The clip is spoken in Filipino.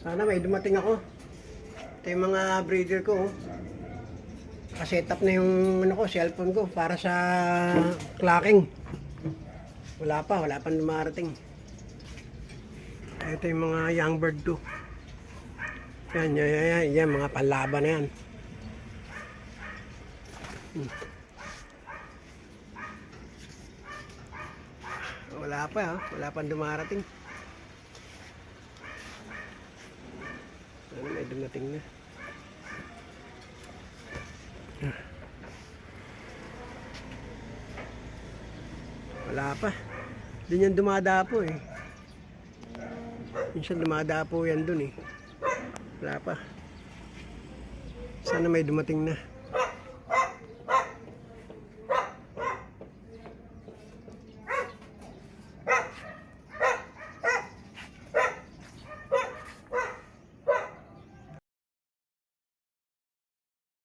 Sana may dumating ako. Ito yung mga breeder ko. Nakaset up na yung ano ko, cellphone ko para sa clocking. Wala pang dumarating. Ito yung mga young bird ko. Yan, mga panlaban na yan. Wala pang dumarating. Ano, may dumating na. Wala pa. Doon yan dumadapo eh. Minsan dumadapo yan dun eh. Wala pa. Sana may dumating na.